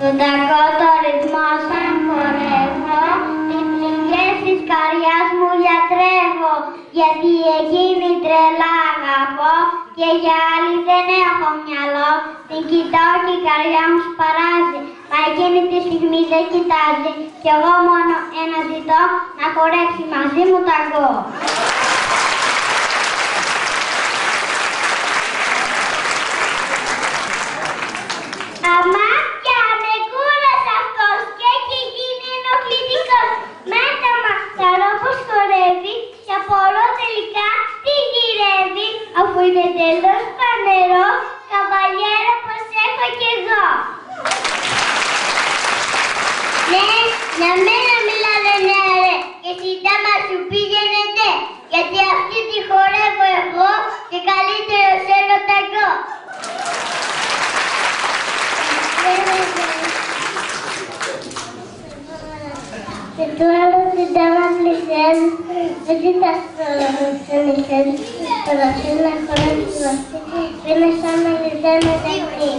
Τον τακό το ρυθμό σαν χορεύω, τις πληγές της καρδιάς μου γιατρεύω, γιατί εκείνη τρελά αγαπώ και για άλλη δεν έχω μυαλό. Την κοιτάω και η καρδιά μου σπαράζει, μα εκείνη τη στιγμή δεν κοιτάζει κι εγώ μόνο ένα ζητώ, να χορέψει μαζί μου ταγκό. Αμάτια, με κούρασε αυτός και έχει γίνει ενοχλητικός. Μέτα μαχταρό πως χορεύει και απορώ τελικά τι γυρεύει, αφού είναι τελώς φανερό, καβαλιέρα πως έχω κι εγώ. Ναι, για μένα μιλάνε ναι ρε, και συντάμα σου πήγαινετε, γιατί αυτή τη χορεύω εγώ και καλύτερο σένω ταγκό. Και το άλλο συντάμα πλησιάζει, δεν κοιτάς όλα μου ξενιχές, τώρα θέλω να χορεύεις μαζί, είναι σαν να λυζένεται εκεί.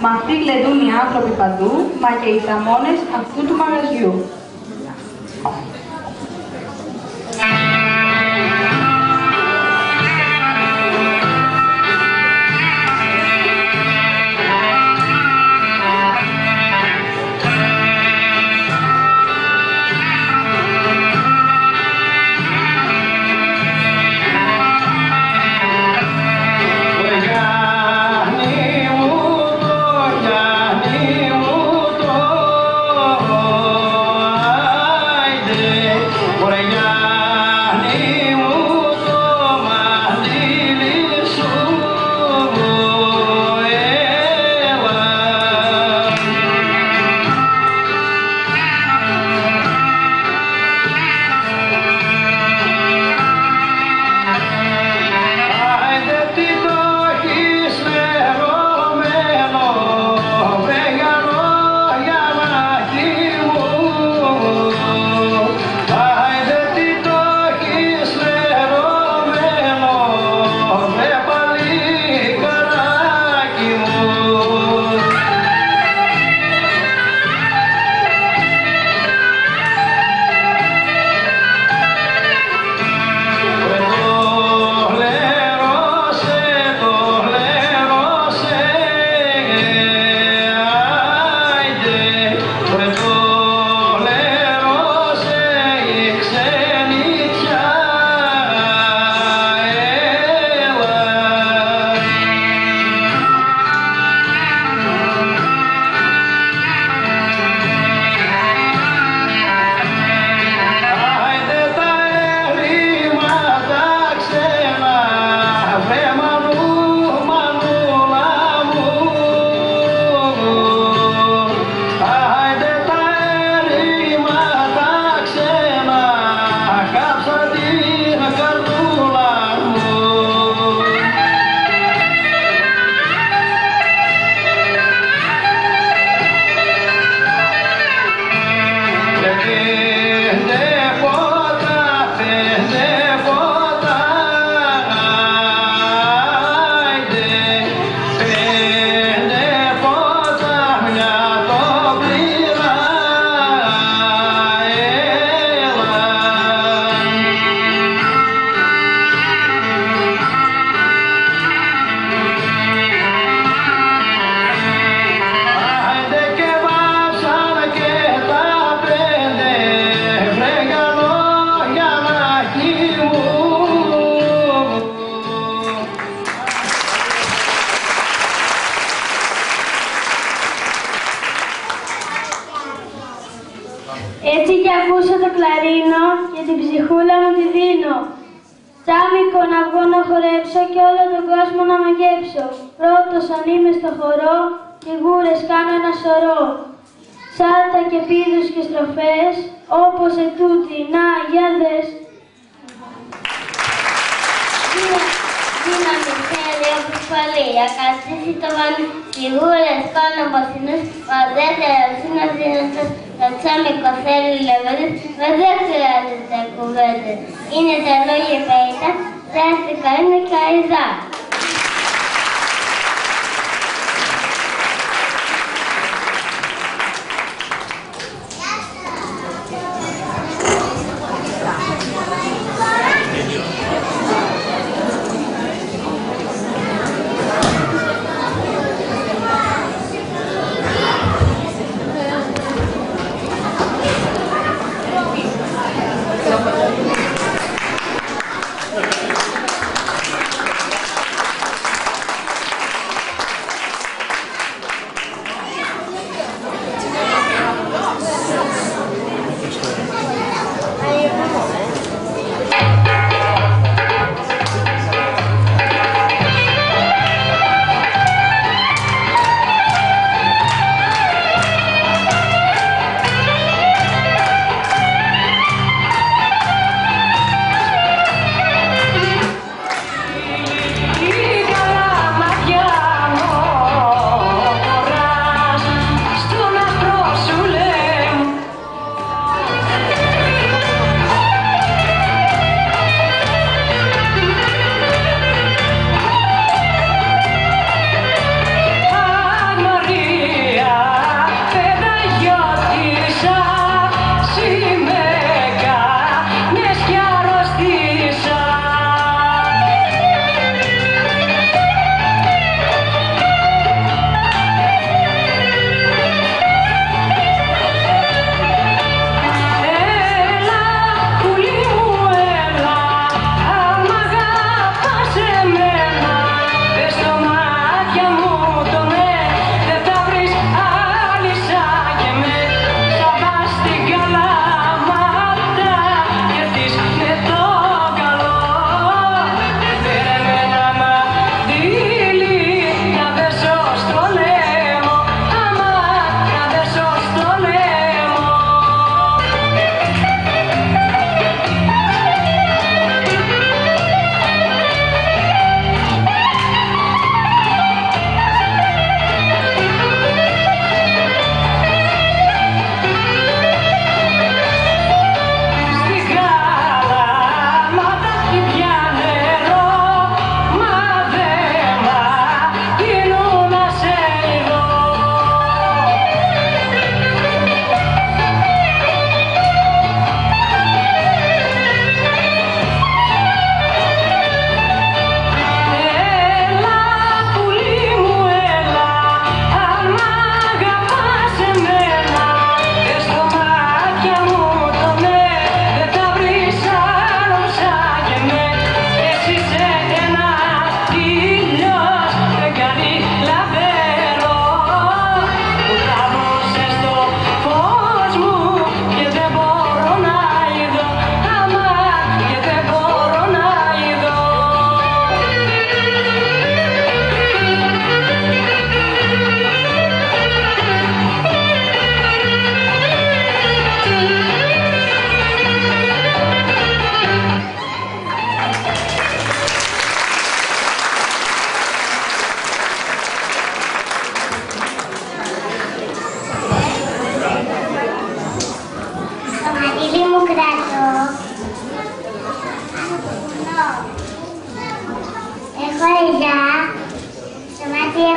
Μ' αυτή γλεντούν οι άνθρωποι παντού, μα και οι θαμώνες αυτού του μαγαζιού. Έτσι κι ακούσω το κλαρίνο και την ψυχούλα μου τη δίνω. Τσάμικο να βγω να χορέψω και όλο τον κόσμο να μαγέψω. Πρώτος αν είμαι στο χορό, φιγούρες κάνω ένα σωρό. Σάλτα και πήδους και στροφές, όπως ετούτη, να, για δες. Ένα μυστήριο προσφαλή, ακατήσει το βάνι, φιγούρες, κόνο, μποσινούς, παντέτερος, είναι δυνατός, κατσάμικο, θέλει λεβέντες, μα δεν χρειάζεται κουβέντες. Είναι τα λόγια πέιτα, δράστηκα είναι και αηδά.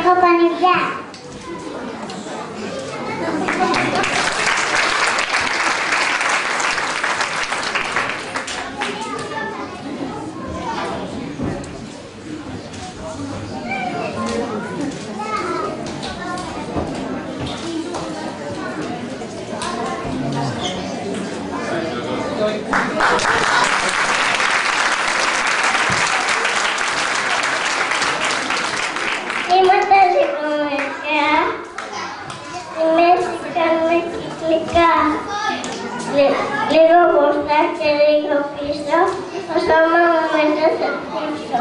έχω πανηδιά. Είμαστε ζυγομεριά, στη μέση κάνουμε κυκλικά, λίγο μπροστά και λίγο πίσω, το σώμα μου μετά σε πίσω.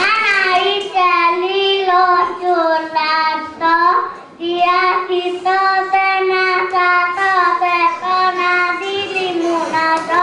Αν είσαι λίγο σουρλάτο, διάσυτο δεν ασάτο, πέχω να δει λιμουνάτο,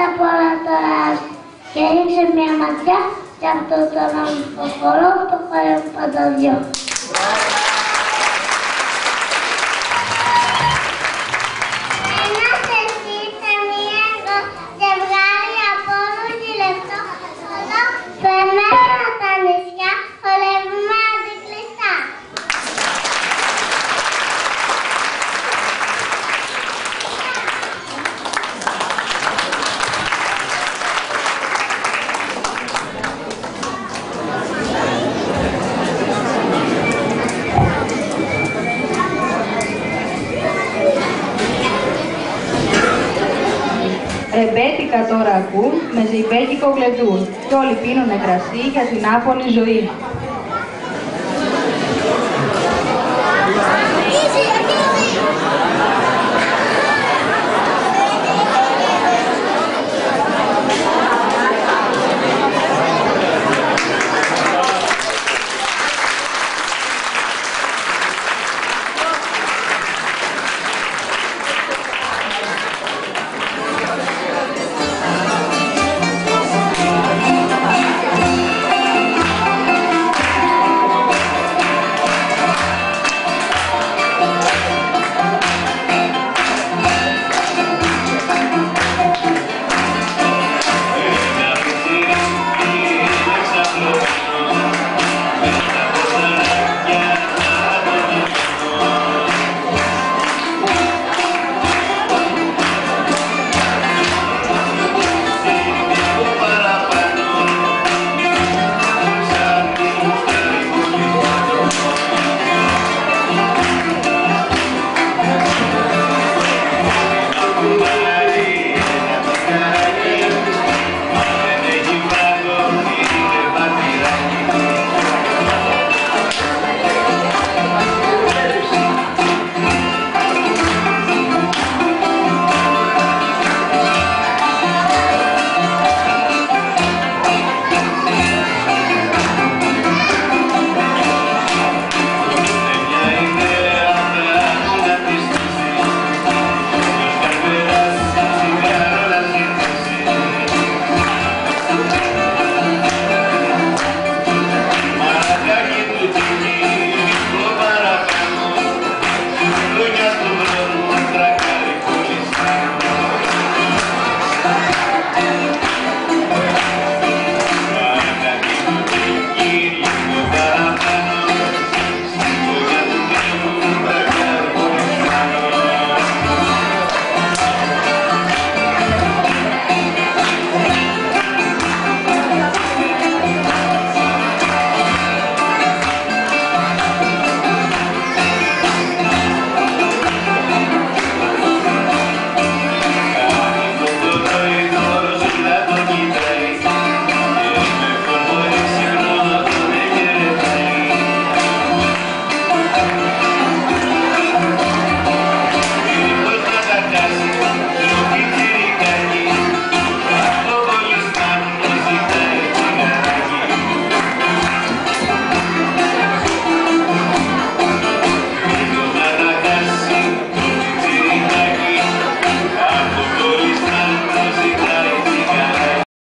τα πολλά τώρα και ρίξε μια ματιά σε αυτό το χορό το χορό παντοδιό. Ένας εσύ σε μία ζευγάρι από όλους λεπτό εδώ περνάμε τα νησιά, χορεύουμε αντικλειστά. Ρεμπέτικα τώρα ακούν, με ζεϊμπέκικο γλεντούν, κι όλοι πίνουνε κρασί για την άφωνη ζωή.